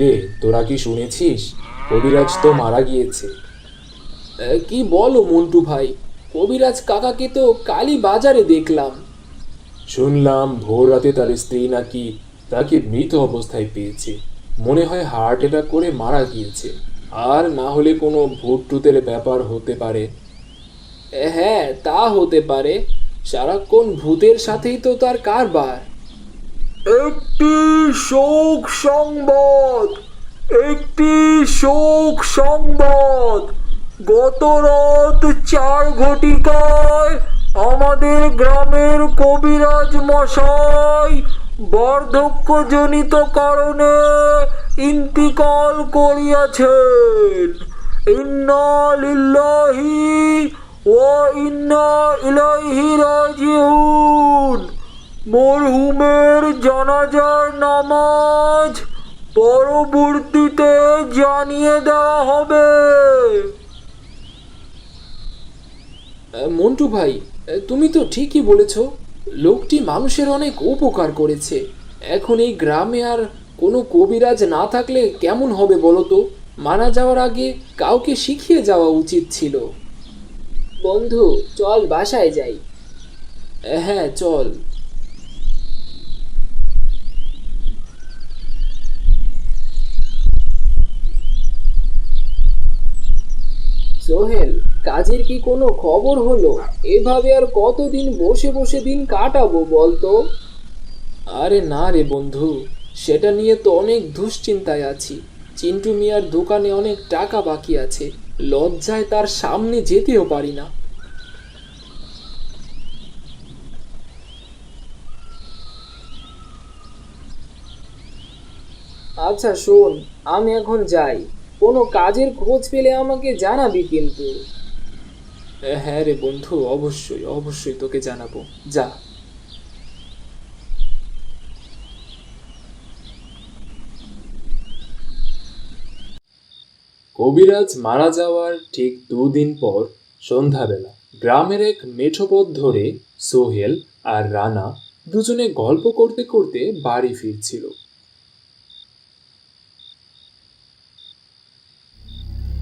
কিরে, তোরা কি শুনেছিস? কবিরাজ তো মারা গিয়েছে। কি বলো মন্টু ভাই, কবিরাজ কাকাকে তো কালই বাজারে দেখলাম। শুনলাম ভোর রাতে তার স্ত্রী নাকি তাকে মৃত অবস্থায় পেয়েছে। মনে হয় হার্ট অ্যাটাক করে মারা গিয়েছে। আর না হলে কোনো ভূত টুতের ব্যাপার হতে পারে। হ্যাঁ, তা হতে পারে। সারাক্ষণ ভূতের সাথেই তো তার কারবার। একটি শোক সংবাদ, একটি শোক সংবাদ। গত রাত 4 ঘটিকায় আমাদের গ্রামের কবিরাজ মশাই বার্ধক্যজনিত কারণে ইন্তিকাল করিয়াছেন। ইন্না লিল্লাহি ওয়া ইন্না ইলাইহি রাজিউন। মরহুমের জানাজার নামাজ পরবর্তীতে জানিয়ে দেওয়া হবে। মন্টু ভাই, তুমি তো ঠিকই বলেছ। লোকটি মানুষের অনেক উপকার করেছে। এখন এই গ্রামে আর কোনো কবিরাজ না থাকলে কেমন হবে বলো তো? মারা যাওয়ার আগে কাউকে শিখিয়ে যাওয়া উচিত ছিল। বন্ধু, চল বাসায় যাই। হ্যাঁ, চল। সোহেল, কাজের কি কোনো খবর হলো? এভাবে আর কতদিন বসে বসে দিন কাটাবো বলতো? আরে না রে বন্ধু, সেটা নিয়ে তো অনেক দুশ্চিন্তায় আছি। চিন্টু মিয়ার দোকানে অনেক টাকা বাকি আছে। লজ্জায় তার সামনে যেতেও পারি না। আচ্ছা শোন, আমি এখন যাই। কোনো কাজের খোঁজ পেলে আমাকে জানাবি কিন্তু। হ্যাঁ রে বন্ধু, অবশ্যই অবশ্যই তোকে জানাবো। যা। কবিরাজ মারা যাওয়ার ঠিক 2 দিন পর সন্ধ্যাবেলা গ্রামের এক মেঠো পথ ধরে সোহেল আর রানা দুজনে গল্প করতে করতে বাড়ি ফিরছিল।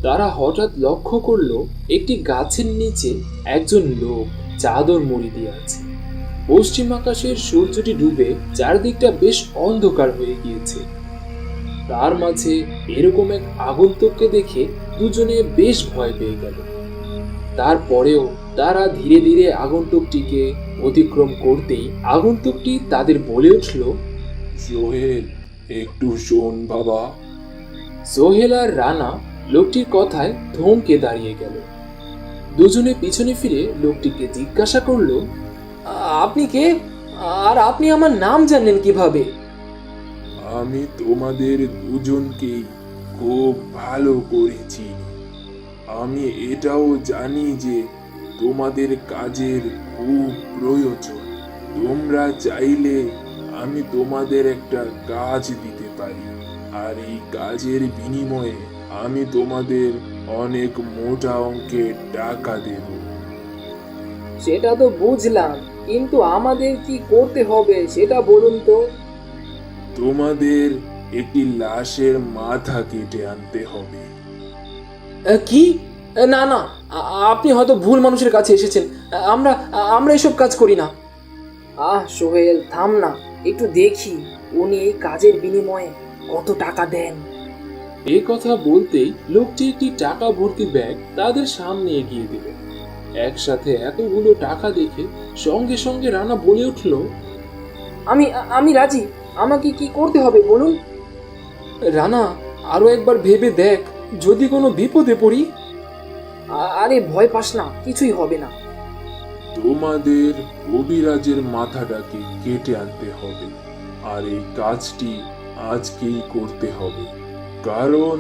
তারা হঠাৎ লক্ষ্য করলো একটি গাছের নিচে একজন লোক চাদর মুড়ি দিয়ে আছে। পশ্চিম আকাশের সূর্যটি ডুবে চারদিকটা বেশ অন্ধকার হয়ে গিয়েছে। তার মাঝে এরকম এক আগন্তুককে দেখে দুজনে বেশ ভয় পেয়ে গেল। তারপরেও তারা ধীরে ধীরে আগন্তুকটিকে অতিক্রম করতেই আগন্তুকটি তাদের বলে উঠল, সোহেল, একটু শোন বাবা। সোহেল আর রানা লোকটির কথায় থমকে দাঁড়িয়ে গেল। দুজনে পিছনে ফিরে লোকটিকে জিজ্ঞাসা করলো, আপনি কে? আর আপনি আমার নাম জানেন কিভাবে? আমি তোমাদের দুজনকেই খুব ভালো করেছি। আমি এটাও জানি যে তোমাদের কাজের খুব প্রয়োজন। তোমরা চাইলে আমি তোমাদের একটা কাজ দিতে পারি, আর এই কাজের বিনিময়ে আমি তোমাদের অনেক মোটা অঙ্কের টাকা দেব। সেটা তো বুঝলাম, কিন্তু আমাদের কি করতে হবে সেটা বলুন তো। তোমাদের একটি লাশের মাথা কেটে আনতে হবে। কি? না না, আপনি হয়তো ভুল মানুষের কাছে এসেছেন। আমরা আমরা এসব কাজ করি না। সোহেল, থাম না, একটু দেখি উনি এই কাজের বিনিময়ে কত টাকা দেন। এই কথা বলতেই লোকটি একটি টাকা ভর্তি ব্যাগ তাদের সামনে এগিয়ে দিল। একসাথে এতগুলো টাকা দেখে সঙ্গে সঙ্গে রানা বলে উঠল, আমি আমি রাজি। আমাকে কি করতে হবে বলুন? রানা, আরো একবার ভেবে দেখ, যদি কোনো বিপদে পড়ি। আরে ভয় পাস না, কিছুই হবে না। তোমাদের কবিরাজের মাথাটাকে কেটে আনতে হবে, আর এই কাজটি আজকেই করতে হবে, কারণ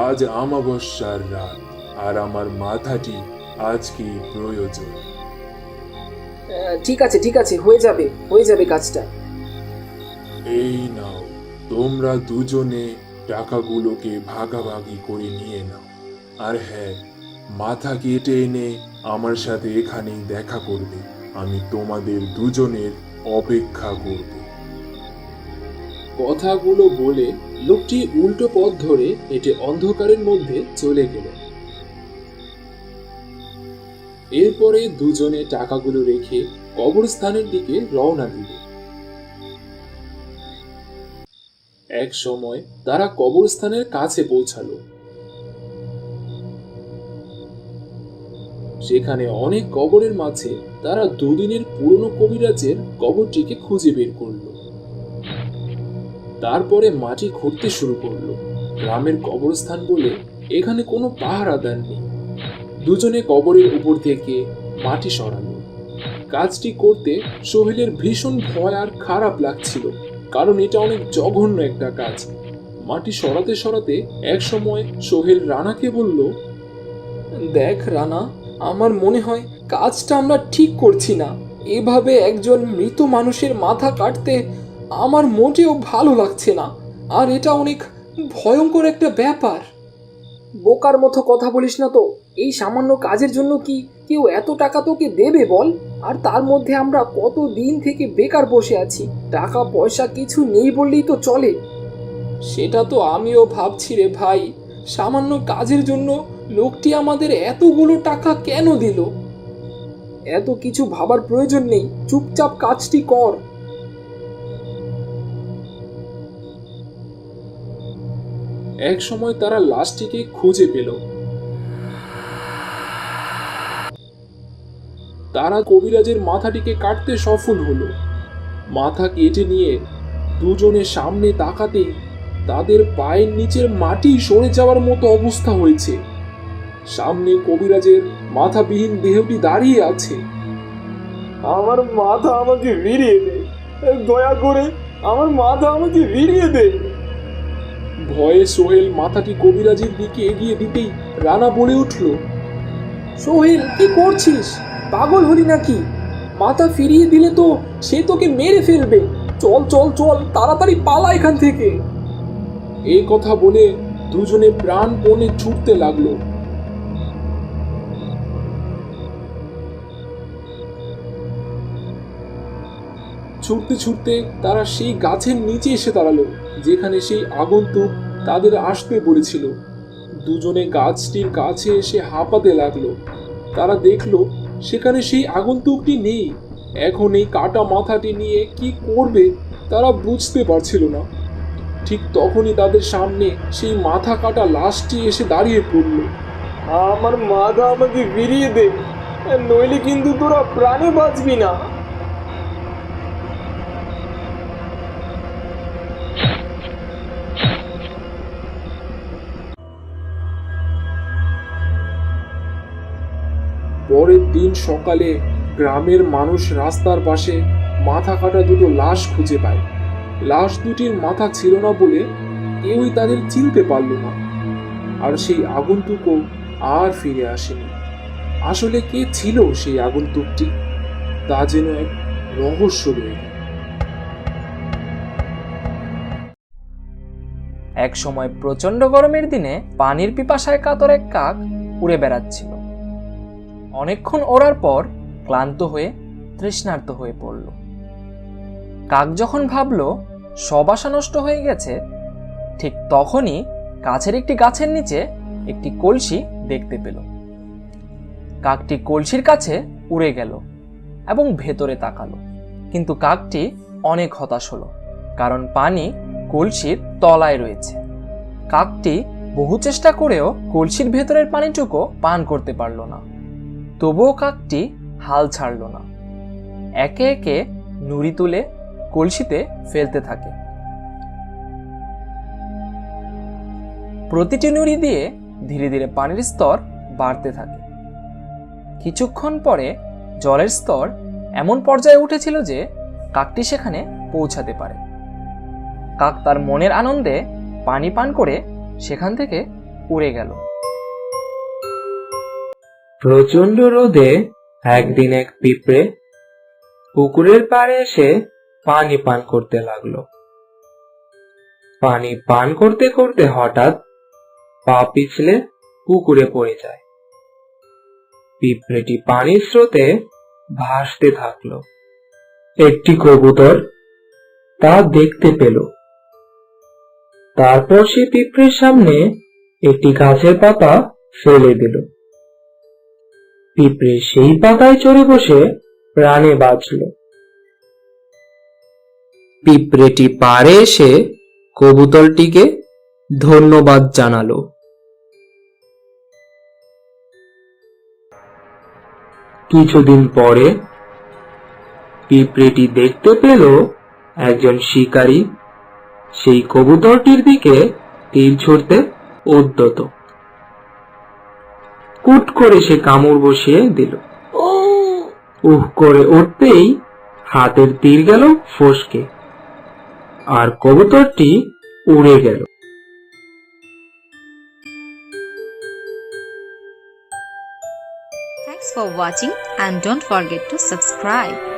আজ অমাবস্যার রাত, আর আমার মাথাটি আজকেই প্রয়োজন। ঠিক আছে ঠিক আছে, হয়ে যাবে কাজটা। এই নাও, তোমরা দুজনে টাকাগুলোকে ভাগাভাগি করে নিয়ে নাও। আর হ্যাঁ, মাথা কেটে এনে আমার সাথে এখানেই দেখা করবে। আমি তোমাদের দুজনের অপেক্ষা করব। কথাগুলো বলে লোকটি উল্টো পথ ধরে হেঁটে অন্ধকারের মধ্যে চলে গেল। এরপরে দুজনে টাকাগুলো রেখে কবরস্থানের দিকে রওনা দিল। এক সময় তারা কবরস্থানের কাছে পৌঁছালো। সেখানে অনেক কবরের মাঝে তারা দুদিনের পুরনো কবিরাজের কবরটিকে খুঁজে বের করলো। তারপরে মাটি খুঁড়তে শুরু করলো। গ্রামের কবরস্থান বলে এখানে কোনো পাহারাদার নেই। দুজনে কবরের উপর থেকে মাটি সরালো। কাজটি করতে সোহেলের ভীষণ ভয় আর খারাপ লাগছিল, কারণ এটা অনেক জঘন্য একটা কাজ। মাটি সরাতে সরাতে এক সময় সোহেল রানাকে বলল, দেখ রানা, আমার মনে হয় কাজটা আমরা ঠিক করছি না। এভাবে একজন মৃত মানুষের মাথা কাটতে আমার মোটেও ভালো লাগছে না, আর এটা অনেক ভয়ঙ্কর একটা ব্যাপার। বোকার মতো কথা বলিস না তো। এই সামান্য কাজের জন্য কি কেউ এত টাকা তোকে দেবে বল? আর তার মধ্যে আমরা কত দিন থেকে বেকার বসে আছি, টাকা পয়সা কিছু নেই বললেই তো চলে। সেটা তো আমিও ভাবছি রে ভাই, সামান্য কাজের জন্য লোকটি আমাদের এতগুলো টাকা কেন দিল? এত কিছু ভাবার প্রয়োজন নেই, চুপচাপ কাজটি কর। এক সময় তারা লাশটিকে খুঁজে পেল। তারা কবিরাজের মাথাটিকে কাটতে সফল হলো। মাথা কেটে নিয়ে দুজনের সামনে তাকাতেই তাদের পায়ের নিচের মাটি সরে যাওয়ার মতো অবস্থা হয়েছে। সামনে কবিরাজের মাথাবিহীন দেহটি দাঁড়িয়ে আছে। আমার মাথা আমাকে ফিরিয়ে দে, দয়া করে আমার মাথা আমাকে ফিরিয়ে দে। ভয়ে সোহেল মাথাটি কবিরাজের দিকে এগিয়ে দিতেই রানা বলে উঠল, সোহেল, কি করছিস? পাগল হলি নাকি? মাথা ফিরিয়ে দিলে তো সে তোকে মেরে ফেলবে। চল চল চল, তাড়াতাড়ি পালা এখান থেকে। এই কথা বলে দুজনে প্রাণপণে ছুটতে লাগলো। ছুটতে ছুটতে তারা সেই গাছের নিচে এসে দাঁড়ালো যেখানে সেই আগন্তুক তাদের আসতে বলেছিল। দুজনে গাছটির কাছে এসে হাঁপাতে লাগলো। তারা দেখলো সেখানে সেই আগন্তুকটি নেই। এখন এই কাটা মাথাটি নিয়ে কি করবে তারা বুঝতে পারছিল না। ঠিক তখনই তাদের সামনে সেই মাথা কাটা লাশটি এসে দাঁড়িয়ে পড়ল। আমার মাথা আমাকে ফিরিয়ে দে, নইলে কিন্তু তোরা প্রাণে বাঁচবি না। পরের দিন সকালে গ্রামের মানুষ রাস্তার পাশে মাথা কাটা দুটো লাশ খুঁজে পায়। লাশ দুটির মাথা ছিল না বলে কেউই তাদের চিনতে পারল না। আর সেই আগন্তুকও আর ফিরে আসেনি। আসলে কে ছিল সেই আগন্তুকটি, তা যেন এক রহস্য রয়ে গেল। এক সময় প্রচন্ড গরমের দিনে পানির পিপাসায় কাতর এক কাক উড়ে বেড়াচ্ছিল। অনেকক্ষণ ওড়ার পর ক্লান্ত হয়ে তৃষ্ণার্ত হয়ে পড়ল। কাক যখন ভাবল সব আশা নষ্ট হয়ে গেছে, ঠিক তখনই কাছের একটি গাছের নিচে একটি কলসি দেখতে পেল। কাকটি কলসির কাছে উড়ে গেল এবং ভেতরে তাকালো, কিন্তু কাকটি অনেক হতাশ হলো, কারণ পানি কলসির তলায় রয়েছে। কাকটি বহু চেষ্টা করেও কলসির ভেতরের পানিটুকু পান করতে পারল না। তবুও কাকটি হাল ছাড়ল না। একে একে নুড়ি তুলে কলসিতে ফেলতে থাকে। প্রতিটি নুড়ি দিয়ে ধীরে ধীরে পানির স্তর বাড়তে থাকে। কিছুক্ষণ পরে জলের স্তর এমন পর্যায়ে উঠেছিল যে কাকটি সেখানে পৌঁছাতে পারে। কাক তার মনের আনন্দে পানি পান করে সেখান থেকে উড়ে গেল। প্রচন্ড রোদে একদিন এক পিঁপড়ে পুকুরের পাড়ে এসে পানি পান করতে লাগলো। পানি পান করতে করতে হঠাৎ পা পিছলে পুকুরে পড়ে যায়। পিঁপড়েটি পানির স্রোতে ভাসতে থাকলো। একটি কবুতর তা দেখতে পেল। তারপর সে পিঁপড়ের সামনে একটি গাছের পাতা ফেলে দিল। পিঁপড়ে সেই পাতায় চড়ে বসে প্রাণে বাঁচল। পিঁপড়েটি পাড়ে এসে কবুতরটিকে ধন্যবাদ জানালো। কিছুদিন পরে পিঁপড়েটি দেখতে পেল একজন শিকারী সেই কবুতরটির দিকে তীর ছুঁড়তে উদ্যত। কুট করে সে কামড় বসিয়ে দিল। উহ করে উঠতেই হাতের তীর গেল ফসকে, আর কবুতরটি উড়ে গেল। Thanks for watching and don't forget to subscribe.